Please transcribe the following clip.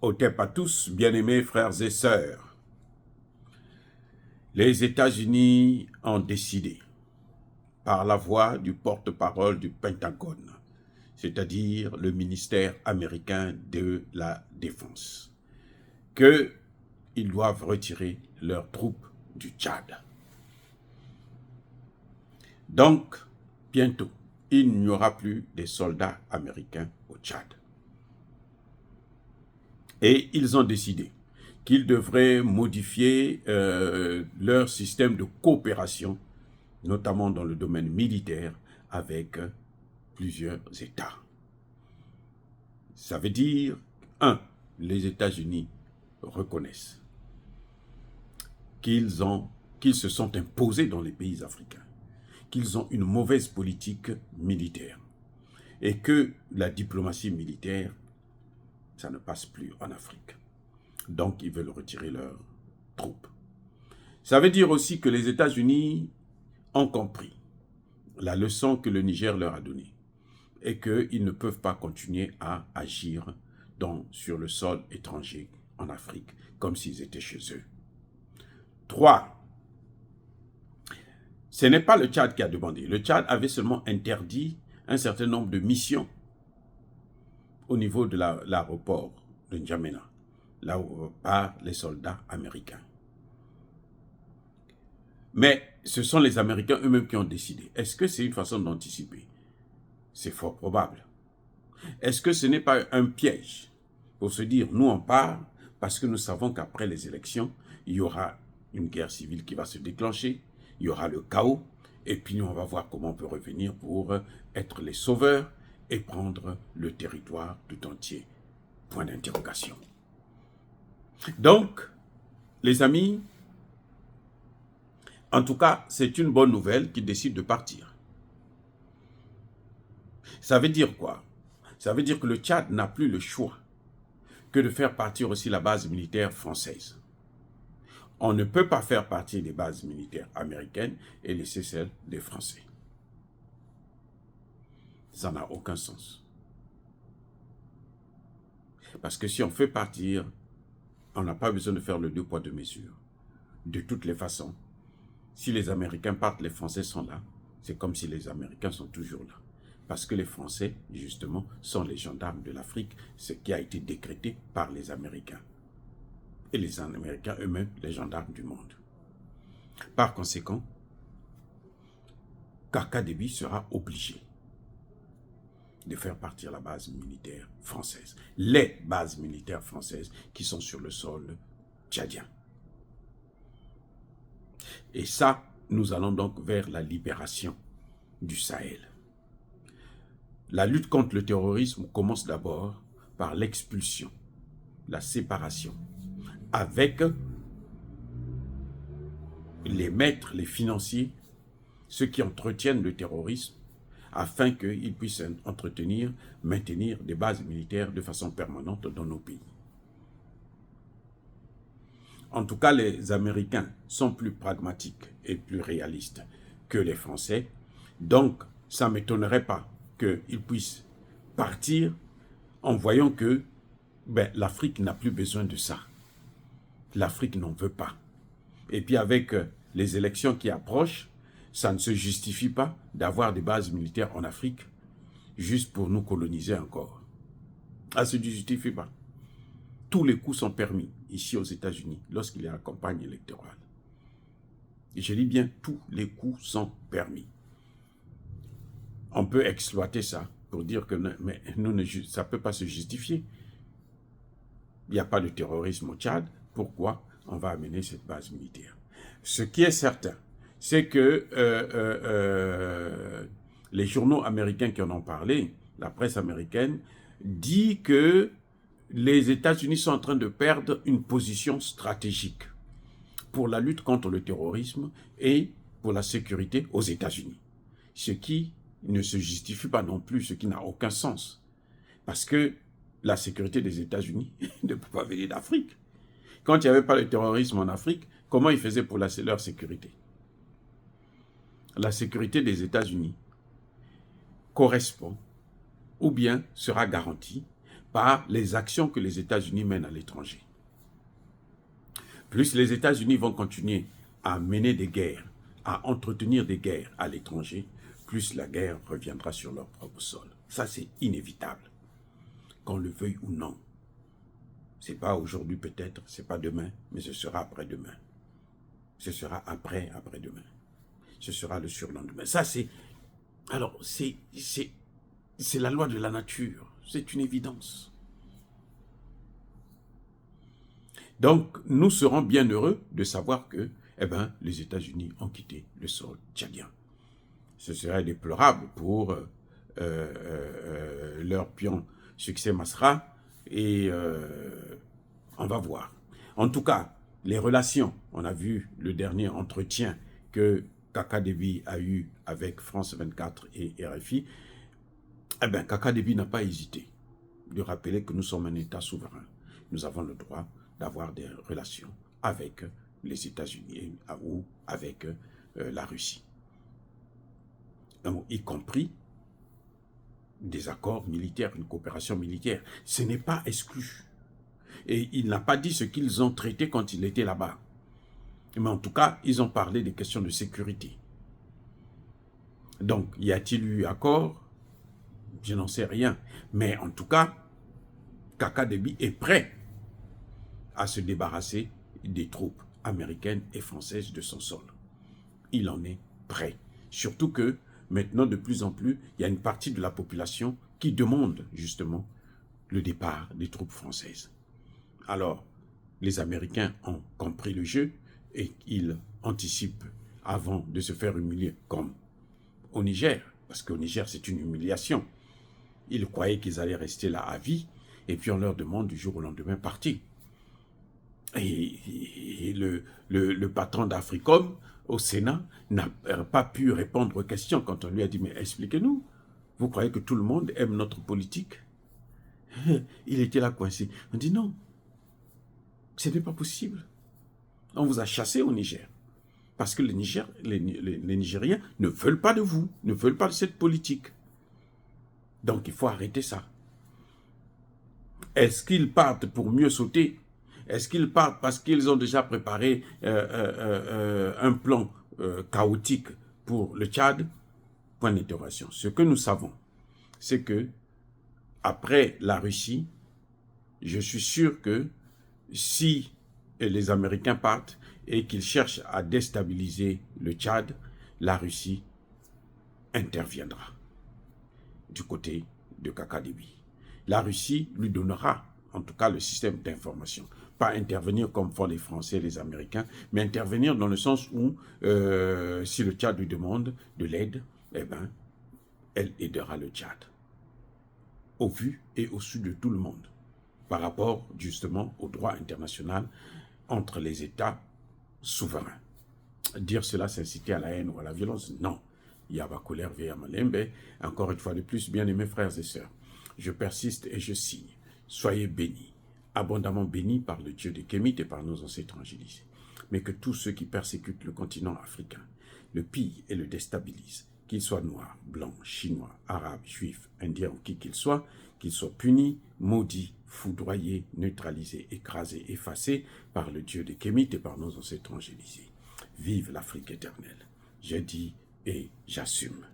Otep à tous, bien-aimés frères et sœurs. Les États-Unis ont décidé, par la voix du porte-parole du Pentagone, c'est-à-dire le ministère américain de la Défense, qu'ils doivent retirer leurs troupes du Tchad. Donc, bientôt, il n'y aura plus de soldats américains au Tchad. Et ils ont décidé qu'ils devraient modifier leur système de coopération, notamment dans le domaine militaire, avec plusieurs États. Ça veut dire, les États-Unis reconnaissent qu'ils se sont imposés dans les pays africains, qu'ils ont une mauvaise politique militaire et que la diplomatie militaire, ça ne passe plus en Afrique. Donc, ils veulent retirer leurs troupes. Ça veut dire aussi que les États-Unis ont compris la leçon que le Niger leur a donnée et qu'ils ne peuvent pas continuer à agir sur le sol étranger en Afrique comme s'ils étaient chez eux. 3. Ce n'est pas le Tchad qui a demandé. Le Tchad avait seulement interdit un certain nombre de missions au niveau de l'aéroport de N'Djamena, là où par les soldats américains. Mais ce sont les Américains eux-mêmes qui ont décidé. Est-ce que c'est une façon d'anticiper? C'est fort probable. Est-ce que ce n'est pas un piège pour se dire, nous on part parce que nous savons qu'après les élections, il y aura une guerre civile qui va se déclencher, il y aura le chaos, et puis nous on va voir comment on peut revenir pour être les sauveurs et prendre le territoire tout entier. Point d'interrogation. Donc, les amis, en tout cas, c'est une bonne nouvelle qu'ils décident de partir. Ça veut dire quoi? Ça veut dire que le Tchad n'a plus le choix que de faire partir aussi la base militaire française. On ne peut pas faire partir des bases militaires américaines et laisser celles des Français. Ça n'a aucun sens. Parce que si on fait partir, on n'a pas besoin de faire le deux poids deux mesures. De toutes les façons, si les Américains partent, les Français sont là. C'est comme si les Américains sont toujours là. Parce que les Français, justement, sont les gendarmes de l'Afrique, ce qui a été décrété par les Américains. Et les Américains eux-mêmes, les gendarmes du monde. Par conséquent, Kaka Déby sera obligé de faire partir la base militaire française. Les bases militaires françaises qui sont sur le sol tchadien. Et ça, nous allons donc vers la libération du Sahel. La lutte contre le terrorisme commence d'abord par l'expulsion, la séparation, avec les maîtres, les financiers, ceux qui entretiennent le terrorisme, afin qu'ils puissent maintenir des bases militaires de façon permanente dans nos pays. En tout cas, les Américains sont plus pragmatiques et plus réalistes que les Français. Donc, ça ne m'étonnerait pas qu'ils puissent partir en voyant que l'Afrique n'a plus besoin de ça. L'Afrique n'en veut pas. Et puis avec les élections qui approchent, ça ne se justifie pas d'avoir des bases militaires en Afrique juste pour nous coloniser encore. Ça ne se justifie pas. Tous les coups sont permis ici aux États-Unis lorsqu'il y a la campagne électorale. Et je dis bien, tous les coups sont permis. On peut exploiter ça pour dire que ça ne peut pas se justifier. Il n'y a pas de terrorisme au Tchad. Pourquoi on va amener cette base militaire? Ce qui est certain, c'est que les journaux américains qui en ont parlé, la presse américaine, dit que les États-Unis sont en train de perdre une position stratégique pour la lutte contre le terrorisme et pour la sécurité aux États-Unis. Ce qui ne se justifie pas non plus, ce qui n'a aucun sens. Parce que la sécurité des États-Unis ne peut pas venir d'Afrique. Quand il n'y avait pas le terrorisme en Afrique, comment ils faisaient pour leur sécurité? La sécurité des États-Unis correspond ou bien sera garantie par les actions que les États-Unis mènent à l'étranger. Plus les États-Unis vont continuer à mener des guerres, à entretenir des guerres à l'étranger, plus la guerre reviendra sur leur propre sol. Ça, c'est inévitable, qu'on le veuille ou non. Ce n'est pas aujourd'hui peut-être, ce n'est pas demain, mais ce sera après-demain. Ce sera après-demain. Ce sera le surlendemain. Ça, c'est... Alors, c'est la loi de la nature. C'est une évidence. Donc, nous serons bien heureux de savoir que, les États-Unis ont quitté le sol tchadien. Ce serait déplorable pour leur pion Succès Masra et on va voir. En tout cas, les relations, on a vu le dernier entretien que Kaka Déby a eu avec France 24 et RFI. Kaka Déby n'a pas hésité de rappeler que nous sommes un État souverain. Nous avons le droit d'avoir des relations avec les États-Unis ou avec la Russie. Donc, y compris des accords militaires, une coopération militaire. Ce n'est pas exclu. Et il n'a pas dit ce qu'ils ont traité quand il était là-bas. Mais en tout cas, ils ont parlé des questions de sécurité. Donc, y a-t-il eu accord? Je n'en sais rien. Mais en tout cas, Kaka Déby est prêt à se débarrasser des troupes américaines et françaises de son sol. Il en est prêt. Surtout que maintenant, de plus en plus, il y a une partie de la population qui demande justement le départ des troupes françaises. Alors, les Américains ont compris le jeu et ils anticipent avant de se faire humilier, comme au Niger, parce qu'au Niger, c'est une humiliation. Ils croyaient qu'ils allaient rester là à vie, et puis on leur demande du jour au lendemain partir. Et le patron d'Africom, au Sénat, n'a pas pu répondre aux questions quand on lui a dit « Mais expliquez-nous, vous croyez que tout le monde aime notre politique ?» Il était là coincé. On dit « Non, ce n'est pas possible. On vous a chassé au Niger. Parce que les Nigériens ne veulent pas de vous, ne veulent pas de cette politique. Donc il faut arrêter ça. Est-ce qu'ils partent pour mieux sauter? Est-ce qu'ils partent parce qu'ils ont déjà préparé un plan chaotique pour le Tchad? Point d'interrogation. Ce que nous savons, c'est que après la Russie, je suis sûr que si les Américains partent et qu'ils cherchent à déstabiliser le Tchad, la Russie interviendra du côté de Kaka Déby. La Russie lui donnera, en tout cas, le système d'information. Pas intervenir comme font les Français et les Américains, mais intervenir dans le sens où, si le Tchad lui demande de l'aide, elle aidera le Tchad. Au vu et au su de tout le monde, par rapport, justement, au droit international entre les États souverains. Dire cela, c'est inciter à la haine ou à la violence? Non. Yabakoler Veya Malembe, encore une fois de plus, bien-aimés frères et sœurs, je persiste et je signe. Soyez bénis, abondamment bénis par le Dieu des Kémites et par nos ancêtres angélisés. Mais que tous ceux qui persécutent le continent africain, le pillent et le déstabilisent, qu'ils soient noirs, blancs, chinois, arabes, juifs, indiens ou qui qu'ils soient punis, maudits, foudroyés, neutralisés, écrasés, effacés par le Dieu des Kémites et par nos ancêtres angélisés. Vive l'Afrique éternelle. Je dis et j'assume.